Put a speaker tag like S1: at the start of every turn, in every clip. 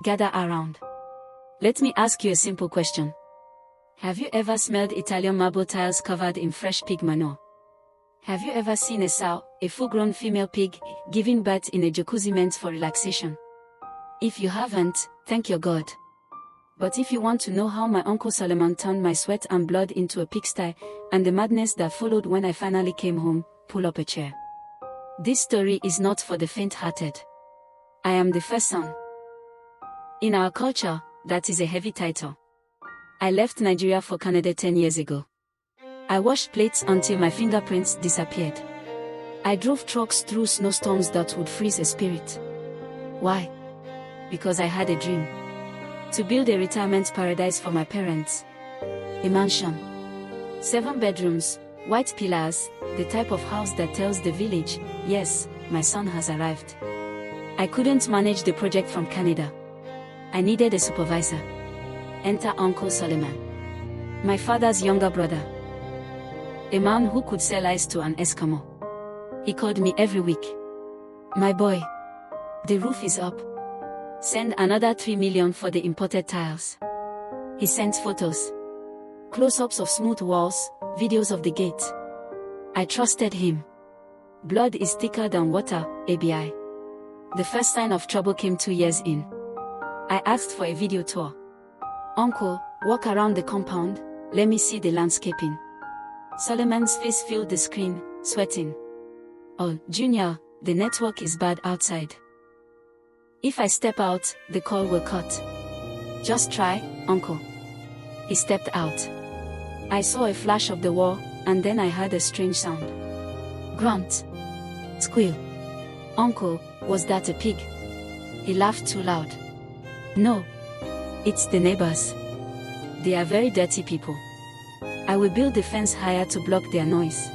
S1: Gather around. Let me ask you a simple question. Have you ever smelled Italian marble tiles covered in fresh pig manure? Have you ever seen a sow, a full-grown female pig, giving birth in a jacuzzi meant for relaxation? If you haven't, thank your God. But if you want to know how my Uncle Solomon turned my sweat and blood into a pigsty, and the madness that followed when I finally came home, pull up a chair. This story is not for the faint-hearted. I am the first son. In our culture, that is a heavy title. I left Nigeria for Canada 10 years ago. I washed plates until my fingerprints disappeared. I drove trucks through snowstorms that would freeze a spirit. Why? Because I had a dream. To build a retirement paradise for my parents. A mansion. 7 bedrooms, white pillars, the type of house that tells the village, yes, my son has arrived. I couldn't manage the project from Canada. I needed a supervisor. Enter Uncle Solomon. My father's younger brother. A man who could sell ice to an Eskimo. He called me every week. My boy. The roof is up. Send another 3 million for the imported tiles. He sent photos. Close-ups of smooth walls, videos of the gate. I trusted him. Blood is thicker than water, ABI. The first sign of trouble came 2 years in. I asked for a video tour. Uncle, walk around the compound, let me see the landscaping. Solomon's face filled the screen, sweating. Oh, Junior, the network is bad outside. If I step out, the call will cut. Just try, Uncle. He stepped out. I saw a flash of the wall, and then I heard a strange sound. Grunt. Squeal. Uncle, was that a pig? He laughed too loud. No. It's the neighbors. They are very dirty people. I will build the fence higher to block their noise.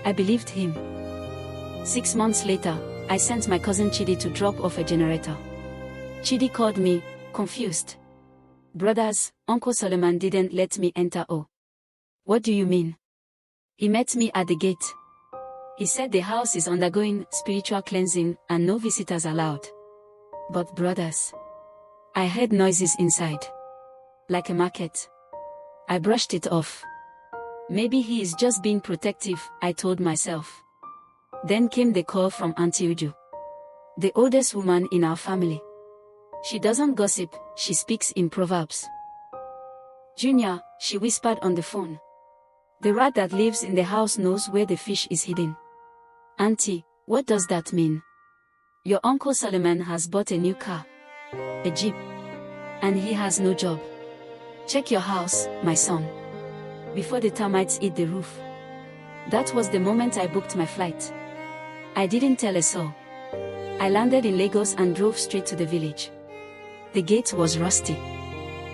S1: I believed him. 6 months later, I sent my cousin Chidi to drop off a generator. Chidi called me, confused. Brothers, Uncle Solomon didn't let me enter. Oh. What do you mean? He met me at the gate. He said the house is undergoing spiritual cleansing and no visitors allowed. But brothers, I heard noises inside. Like a market. I brushed it off. Maybe he is just being protective, I told myself. Then came the call from Auntie Uju. The oldest woman in our family. She doesn't gossip, she speaks in proverbs. Junior, she whispered on the phone. The rat that lives in the house knows where the fish is hidden. Auntie, what does that mean? Your Uncle Solomon has bought a new car. A Jeep. And he has no job. Check your house, my son. Before the termites eat the roof. That was the moment I booked my flight. I didn't tell a soul. I landed in Lagos and drove straight to the village. The gate was rusty.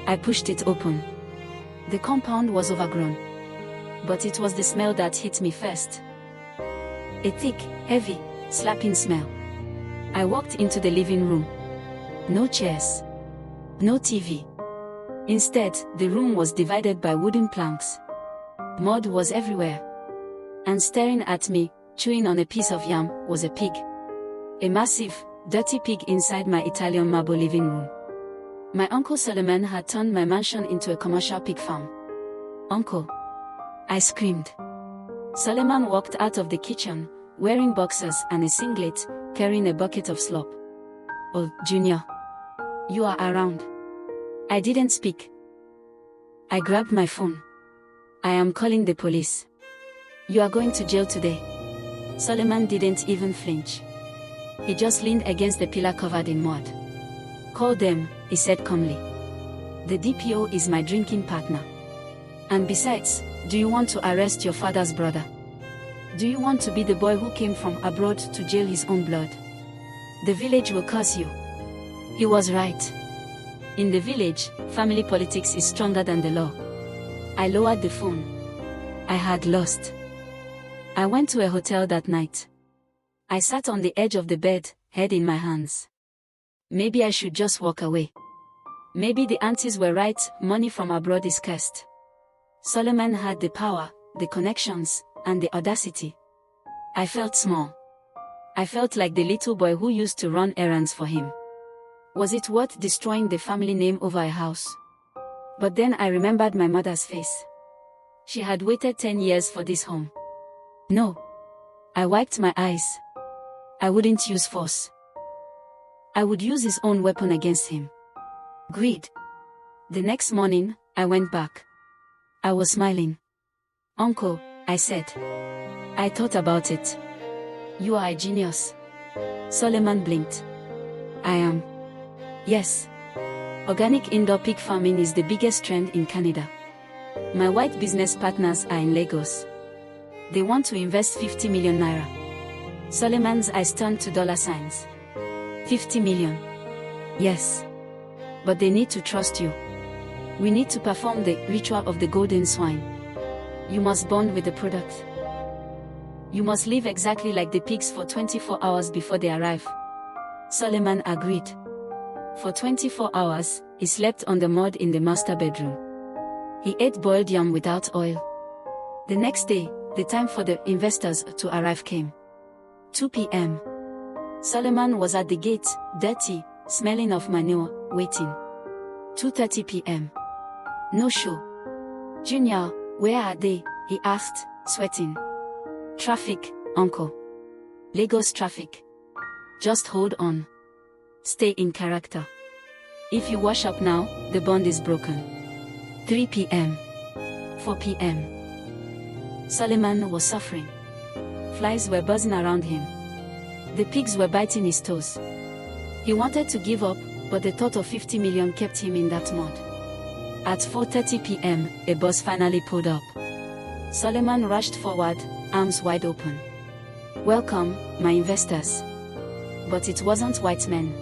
S1: I pushed it open. The compound was overgrown. But it was the smell that hit me first. A thick, heavy, slapping smell. I walked into the living room. No chairs. No TV. Instead, the room was divided by wooden planks. Mud was everywhere. And staring at me, chewing on a piece of yam, was a pig. A massive, dirty pig inside my Italian marble living room. My Uncle Solomon had turned my mansion into a commercial pig farm. Uncle! I screamed. Solomon walked out of the kitchen, wearing boxers and a singlet, carrying a bucket of slop. Oh, Junior! You are around. I didn't speak. I grabbed my phone. I am calling the police. You are going to jail today. Solomon didn't even flinch. He just leaned against the pillar covered in mud. Call them, he said calmly. The DPO is my drinking partner. And besides, do you want to arrest your father's brother? Do you want to be the boy who came from abroad to jail his own blood? The village will curse you. He was right. In the village, family politics is stronger than the law. I lowered the phone. I had lost. I went to a hotel that night. I sat on the edge of the bed, head in my hands. Maybe I should just walk away. Maybe the aunties were right, money from abroad is cursed. Solomon had the power, the connections, and the audacity. I felt small. I felt like the little boy who used to run errands for him. Was it worth destroying the family name over a house? But then I remembered my mother's face. She had waited 10 years for this home. No. I wiped my eyes. I wouldn't use force. I would use his own weapon against him. Greed. The next morning, I went back. I was smiling. Uncle, I said. I thought about it. You are a genius. Solomon blinked. I am. Yes. Organic indoor pig farming is the biggest trend in Canada. My white business partners are in Lagos. They want to invest 50 million naira. Solomon's eyes turned to dollar signs. 50 million. Yes. But they need to trust you. We need to perform the ritual of the golden swine. You must bond with the product. You must live exactly like the pigs for 24 hours before they arrive. Solomon agreed. For 24 hours, he slept on the mud in the master bedroom. He ate boiled yam without oil. The next day, the time for the investors to arrive came. 2 p.m. Solomon was at the gate, dirty, smelling of manure, waiting. 2:30 p.m. No show. Junior, where are they? He asked, sweating. Traffic, uncle. Lagos traffic. Just hold on. Stay in character. If you wash up now, the bond is broken. 3 p.m. 4 p.m. Solomon was suffering. Flies were buzzing around him. The pigs were biting his toes. He wanted to give up, but the thought of 50 million kept him in that mud. At 4:30 p.m., a bus finally pulled up. Solomon rushed forward, arms wide open. Welcome, my investors. But it wasn't white men.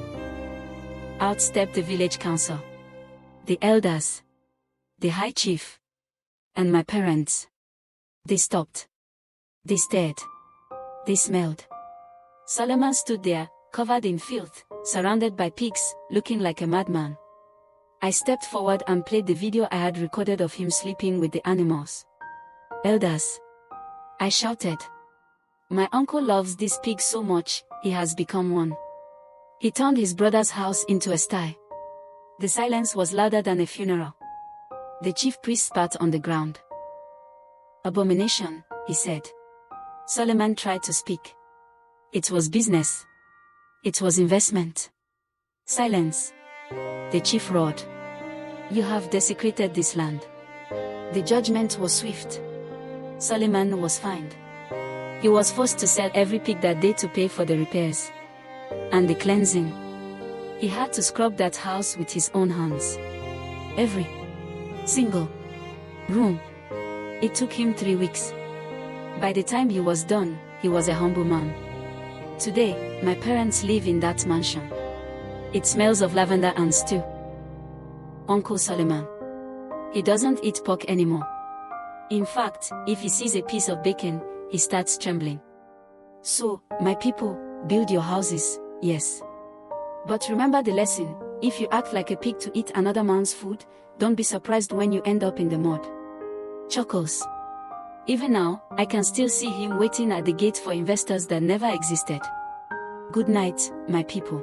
S1: Out stepped the village council. The elders. The high chief. And my parents. They stopped. They stared. They smelled. Solomon stood there, covered in filth, surrounded by pigs, looking like a madman. I stepped forward and played the video I had recorded of him sleeping with the animals. Elders. I shouted. My uncle loves this pig so much, he has become one. He turned his brother's house into a sty. The silence was louder than a funeral. The chief priest spat on the ground. Abomination, he said. Solomon tried to speak. It was business. It was investment. Silence. The chief roared. You have desecrated this land. The judgment was swift. Solomon was fined. He was forced to sell every pig that day to pay for the repairs. And the cleansing. He had to scrub that house with his own hands. Every single room. It took him 3 weeks. By the time he was done, he was a humble man. Today, my parents live in that mansion. It smells of lavender and stew. Uncle Solomon. He doesn't eat pork anymore. In fact, if he sees a piece of bacon, he starts trembling. So, my people, build your houses, yes. But remember the lesson: if you act like a pig to eat another man's food, don't be surprised when you end up in the mud. Chuckles. Even now, I can still see him waiting at the gate for investors that never existed. Good night, my people.